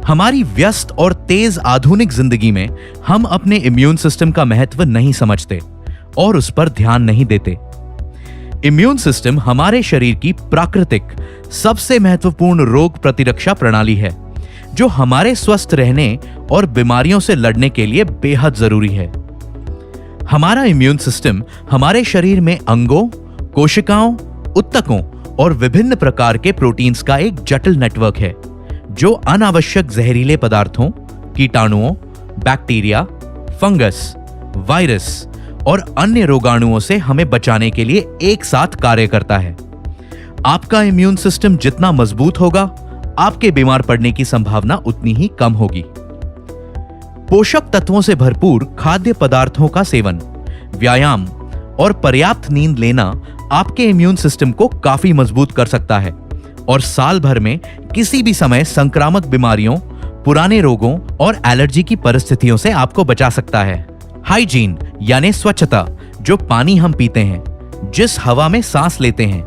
हमारी व्यस्त और तेज आधुनिक जिंदगी में हम अपने इम्यून सिस्टम का महत्व नहीं समझते और उस पर ध्यान नहीं देते। इम्यून सिस्टम हमारे शरीर की प्राकृतिक सबसे महत्वपूर्ण रोग प्रतिरक्षा प्रणाली है, जो हमारे स्वस्थ रहने और बीमारियों से लड़ने के लिए बेहद जरूरी है। हमारा इम्यून सिस्टम हमारे शरीर में अंगों, कोशिकाओं, उत्तकों और विभिन्न प्रकार के प्रोटीन्स का एक जटिल नेटवर्क है, जो अनावश्यक जहरीले पदार्थों, कीटाणुओं, बैक्टीरिया, फंगस, वायरस और अन्य रोगाणुओं से हमें बचाने के लिए एक साथ कार्य करता है। आपका इम्यून सिस्टम जितना मजबूत होगा, आपके बीमार पड़ने की संभावना उतनी ही कम होगी। पोषक तत्वों से भरपूर खाद्य पदार्थों का सेवन, व्यायाम और पर्याप्त नींद लेना आपके इम्यून सिस्टम को काफी मजबूत कर सकता है और साल भर में किसी भी समय संक्रामक बीमारियों, पुराने रोगों और एलर्जी की परिस्थितियों से आपको बचा सकता है। हाइजीन यानी स्वच्छता, जो पानी हम पीते हैं, जिस हवा में सांस लेते हैं,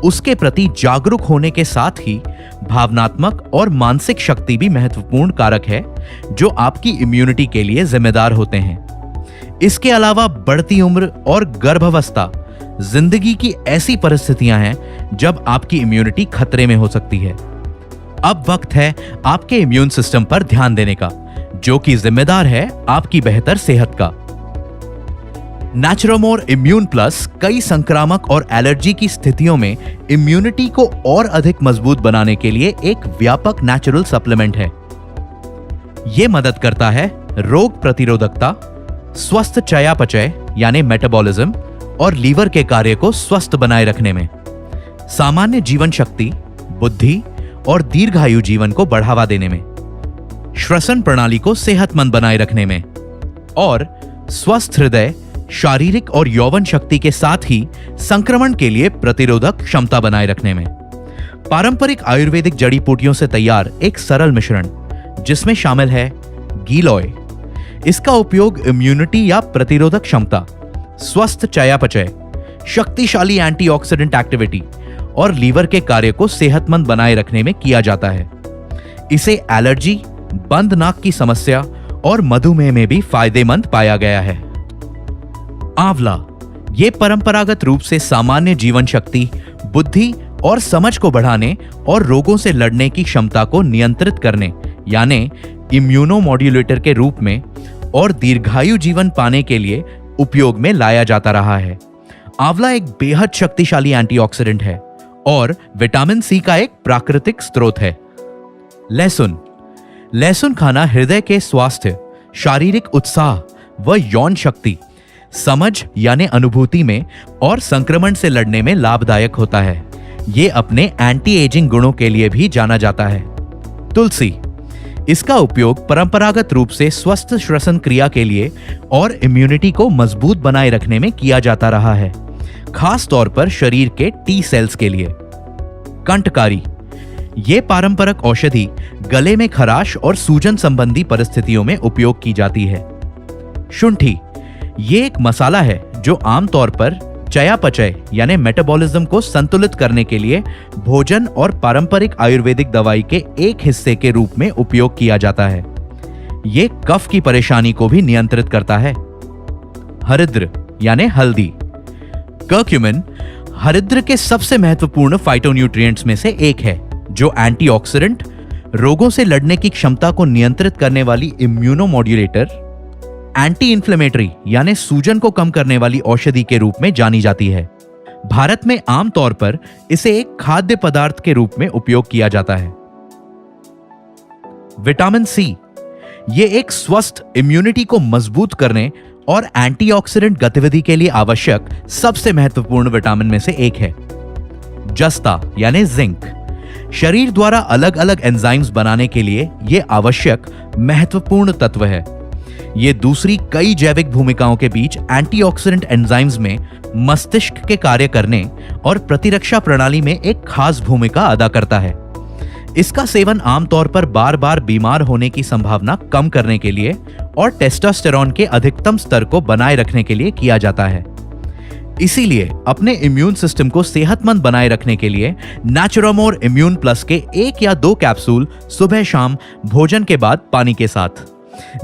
उसके प्रति जागरूक होने के साथ ही भावनात्मक और मानसिक शक्ति भी महत्वपूर्ण कारक है, जो आपकी इम्यूनिटी के लिए जिम्मेदार होते हैं। इसके अलावा बढ़ती उम्र और गर्भावस्था जिंदगी की ऐसी परिस्थितियां हैं जब आपकी इम्यूनिटी खतरे में हो सकती है। अब वक्त है आपके इम्यून सिस्टम पर ध्यान देने का, जो कि जिम्मेदार है आपकी बेहतर सेहत का। नेचुरोमोर इम्यून प्लस कई संक्रामक और एलर्जी की स्थितियों में इम्यूनिटी को और अधिक मजबूत बनाने के लिए एक व्यापक नेचुरल सप्लीमेंट है। यह मदद करता है रोग प्रतिरोधकता, स्वस्थ चयापचय यानी मेटाबॉलिज्म और लीवर के कार्य को स्वस्थ बनाए रखने में, सामान्य जीवन शक्ति, बुद्धि और दीर्घायु जीवन को बढ़ावा देने में, श्वसन प्रणाली को सेहतमंद बनाए रखने में और स्वस्थ हृदय, शारीरिक और यौवन शक्ति के साथ ही संक्रमण के लिए प्रतिरोधक क्षमता बनाए रखने में। पारंपरिक आयुर्वेदिक जड़ी बूटियों से तैयार एक सरल मिश्रण, जिसमें शामिल है गीलोय। इसका उपयोग इम्यूनिटी या प्रतिरोधक क्षमता, स्वस्थ चयापचय, शक्तिशाली एंटीऑक्सीडेंट एक्टिविटी और लीवर के कार्य को सेहतमंद बनाए रखने में किया जाता है। इसे एलर्जी, बंद नाक की समस्या और मधुमेह में भी फायदेमंद पाया गया है। आंवला, ये परंपरागत रूप से सामान्य जीवन शक्ति, बुद्धि और समझ को बढ़ाने और रोगों से लड़ने की क्षमता को नियंत्रित करने यानी इम्यूनोमॉड्यूलेटर के रूप में और दीर्घायु जीवन पाने के लिए उपयोग में लाया जाता रहा है। आंवला एक बेहद शक्तिशाली एंटीऑक्सीडेंट है और विटामिन सी का एक प्राकृतिक स्रोत है। लहसुन, लहसुन खाना हृदय के स्वास्थ्य, शारीरिक उत्साह व यौन शक्ति, समझ यानी अनुभूति में और संक्रमण से लड़ने में लाभदायक होता है। ये अपने एंटी एजिंग गुणों के लिए भी जाना जाता है। तुलसी, इसका उपयोग परंपरागत रूप से स्वस्थ श्वसन क्रिया के लिए और इम्यूनिटी को मजबूत बनाए रखने में किया जाता रहा है, खास तौर पर शरीर के टी सेल्स के लिए। कंठकारी, ये पारंपरिक औषधि गले में खराश और सूजन संबंधी परिस्थितियों में उपयोग की जाती है। शुंठी, ये एक मसाला है जो आमतौर पर चयापचय यानी मेटाबॉलिज्म को संतुलित करने के लिए भोजन और पारंपरिक आयुर्वेदिक दवाई के एक हिस्से के रूप में उपयोग किया जाता है। ये कफ की परेशानी को भी नियंत्रित करता है। हरिद्र यानी हल्दी, कर्क्यूमिन हरिद्र के सबसे महत्वपूर्ण फाइटोन्यूट्रिएंट्स में से एक है, जो एंटीऑक्सीडेंट, रोगों से लड़ने की क्षमता को नियंत्रित करने वाली इम्यूनोमॉड्यूलेटर, एंटी इन्फ्लेमेटरी यानी सूजन को कम करने वाली औषधि के रूप में जानी जाती है। भारत में आमतौर पर इसे एक खाद्य पदार्थ के रूप में उपयोग किया जाता है। विटामिन सी, ये एक स्वस्थ इम्यूनिटी को मजबूत करने और एंटीऑक्सीडेंट गतिविधि के लिए आवश्यक सबसे महत्वपूर्ण विटामिन में से एक है। जस्ता यानी जिंक, शरीर द्वारा अलग अलग एंजाइम्स बनाने के लिए यह आवश्यक महत्वपूर्ण तत्व है। ये दूसरी कई जैविक भूमिकाओं के बीच एंटीऑक्सीडेंट एंजाइम्स में मस्तिष्क के कार्य करने और प्रतिरक्षा प्रणाली में एक खास भूमिका अदा करता है। इसका सेवन आमतौर पर बार बार बीमार होने की संभावना कम करने के लिए और टेस्टोस्टेरोन के अधिकतम स्तर को बनाए रखने के लिए किया जाता है। इसीलिए अपने इम्यून सिस्टम को सेहतमंद बनाए रखने के लिए नेचुरामोर इम्यून प्लस के 1 या 2 कैप्सूल सुबह शाम भोजन के बाद पानी के साथ।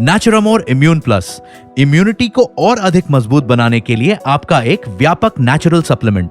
नेचुरामोर इम्यून प्लस इम्यूनिटी को और अधिक मजबूत बनाने के लिए आपका एक व्यापक नेचुरल सप्लीमेंट।